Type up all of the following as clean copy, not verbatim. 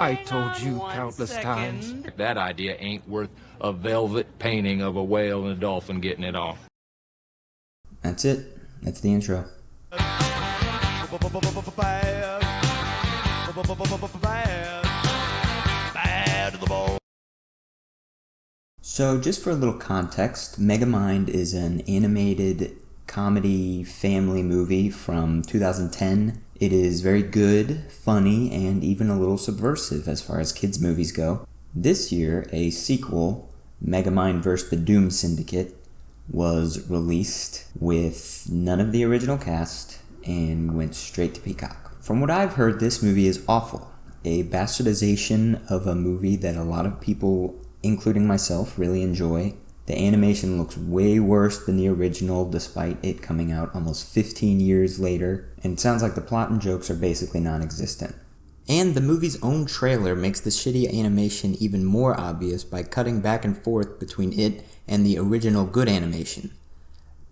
I told you countless times. That idea ain't worth a velvet painting of a whale and a dolphin getting it off. That's it. That's the intro. So just for a little context, Megamind is an animated comedy family movie from 2010. It is very good, funny, and even a little subversive as far as kids' movies go. This year, a sequel, Megamind vs. the Doom Syndicate, was released with none of the original cast and went straight to Peacock. From what I've heard, this movie is awful. A bastardization of a movie that a lot of people, including myself, really enjoy. The animation looks way worse than the original, despite it coming out almost 15 years later, and it sounds like the plot and jokes are basically non-existent. And the movie's own trailer makes the shitty animation even more obvious by cutting back and forth between it and the original good animation.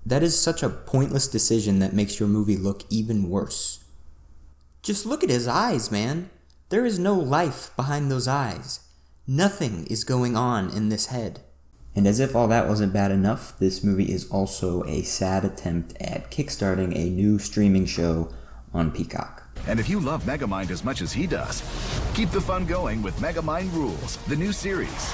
That is such a pointless decision that makes your movie look even worse. Just look at his eyes, man. There is no life behind those eyes. Nothing is going on in this head. And as if all that wasn't bad enough, this movie is also a sad attempt at kickstarting a new streaming show on Peacock. And if you love Megamind as much as he does, keep the fun going with Megamind Rules, the new series.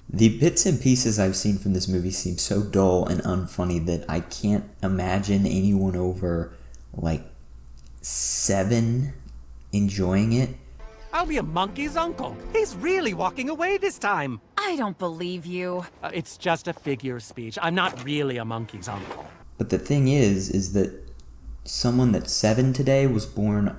The bits and pieces I've seen from this movie seem so dull and unfunny that I can't imagine anyone over, 7 enjoying it. I'll be a monkey's uncle. He's really walking away this time. I don't believe you. It's just a figure of speech. I'm not really a monkey's uncle. But the thing is that someone that's 7 today was born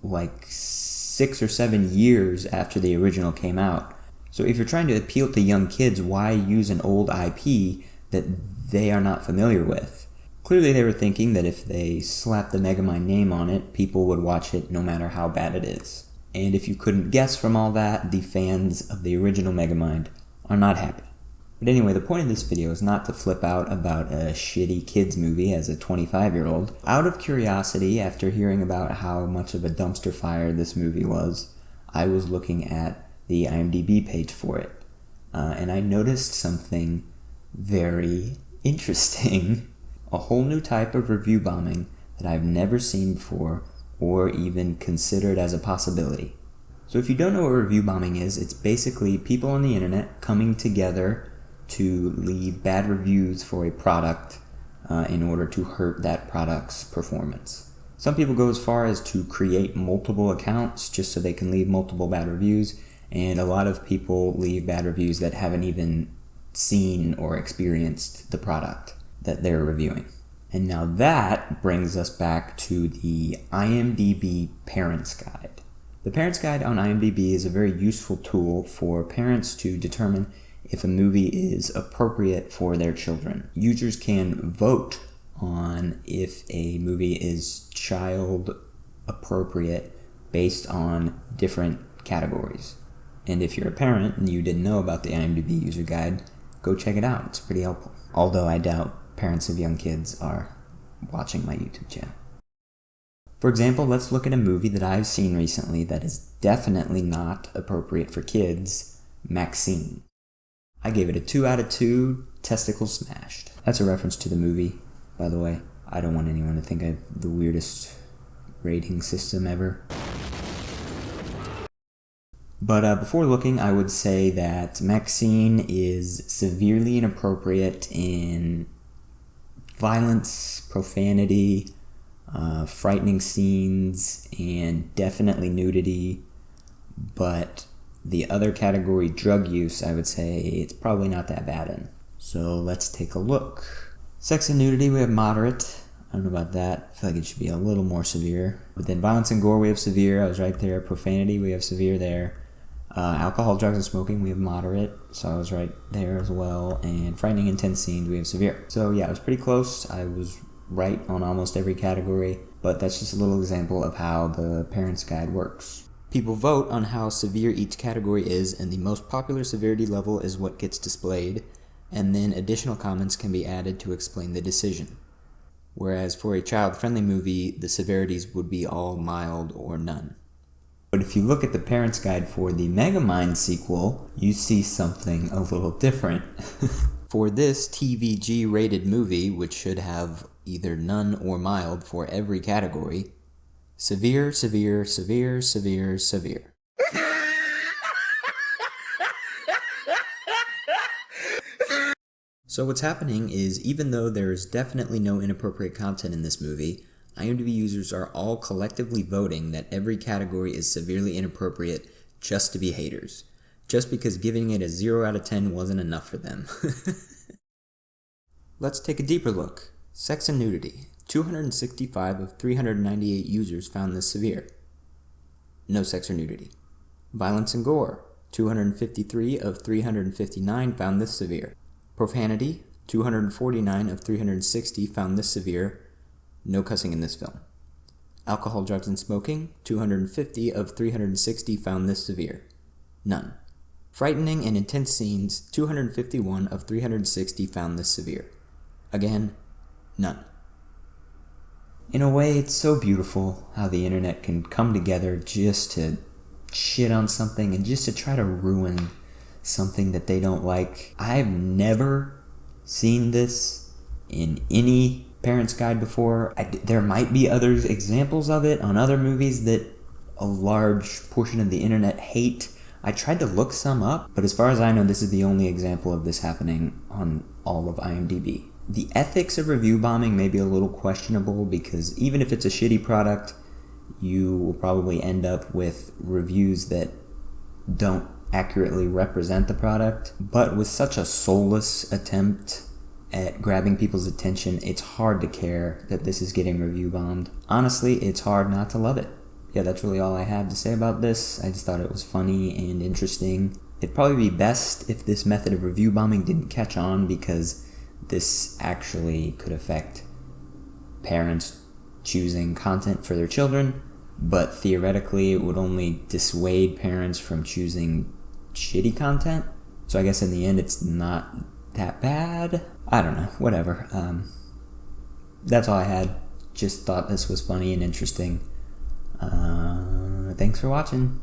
6 or 7 years after the original came out. So if you're trying to appeal to young kids, why use an old IP that they are not familiar with? Clearly they were thinking that if they slapped the Megamind name on it, people would watch it no matter how bad it is. And if you couldn't guess from all that, the fans of the original Megamind are not happy. But anyway, the point of this video is not to flip out about a shitty kids movie as a 25-year-old. Out of curiosity, after hearing about how much of a dumpster fire this movie was, I was looking at the IMDb page for it. And I noticed something very interesting. A whole new type of review bombing that I've never seen before or even considered as a possibility. So if you don't know what review bombing is, it's basically people on the internet coming together to leave bad reviews for a product in order to hurt that product's performance. Some people go as far as to create multiple accounts just so they can leave multiple bad reviews, and a lot of people leave bad reviews that haven't even seen or experienced the product that they're reviewing. And now that brings us back to the IMDb Parents Guide. The Parents Guide on IMDb is a very useful tool for parents to determine if a movie is appropriate for their children. Users can vote on if a movie is child appropriate based on different categories. And if you're a parent and you didn't know about the IMDb user guide, go check it out. It's pretty helpful. Although I doubt parents of young kids are watching my YouTube channel. For example, let's look at a movie that I've seen recently that is definitely not appropriate for kids, Maxine. I gave it a 2 out of 2, testicles smashed. That's a reference to the movie, by the way. I don't want anyone to think I have the weirdest rating system ever. But before looking, I would say that Maxine is severely inappropriate in violence, profanity, frightening scenes, and definitely nudity. But the other category, drug use, I would say it's probably not that bad in. So let's take a look. Sex and nudity, we have moderate. I don't know about that. I feel like it should be a little more severe. But then violence and gore, we have severe. I was right there. Profanity, we have severe there. Alcohol, drugs, and smoking, we have moderate, so I was right there as well. And frightening, intense scenes, we have severe. So yeah, it was pretty close. I was right on almost every category, but that's just a little example of how the Parents Guide works. People vote on how severe each category is, and the most popular severity level is what gets displayed, and then additional comments can be added to explain the decision. Whereas for a child-friendly movie, the severities would be all mild or none. But if you look at the parent's guide for the Megamind sequel, you see something a little different. For this TVG rated movie, which should have either none or mild for every category, severe, severe, severe, severe, severe. So what's happening is, even though there is definitely no inappropriate content in this movie, IMDb users are all collectively voting that every category is severely inappropriate just to be haters. Just because giving it a 0 out of 10 wasn't enough for them. Let's take a deeper look. Sex and nudity. 265 of 398 users found this severe. No sex or nudity. Violence and gore. 253 of 359 found this severe. Profanity, 249 of 360 found this severe. No cussing in this film. Alcohol, drugs, and smoking, 250 of 360 found this severe. None. Frightening and intense scenes, 251 of 360 found this severe. Again, none. In a way, it's so beautiful how the internet can come together just to shit on something and just to try to ruin something that they don't like. I've never seen this in any parent's guide before. There might be other examples of it on other movies that a large portion of the internet hate. I tried to look some up, but as far as I know, this is the only example of this happening on all of IMDb. The ethics of review bombing may be a little questionable, because even if it's a shitty product, you will probably end up with reviews that don't accurately represent the product. But with such a soulless attempt at grabbing people's attention, it's hard to care that this is getting review bombed. Honestly, it's hard not to love it. Yeah, that's really all I have to say about this. I just thought it was funny and interesting. It'd probably be best if this method of review bombing didn't catch on, because this actually could affect parents choosing content for their children, but theoretically it would only dissuade parents from choosing shitty content. So I guess in the end it's not that bad. I don't know, whatever. That's all I had. Just thought this was funny and interesting. Thanks for watching.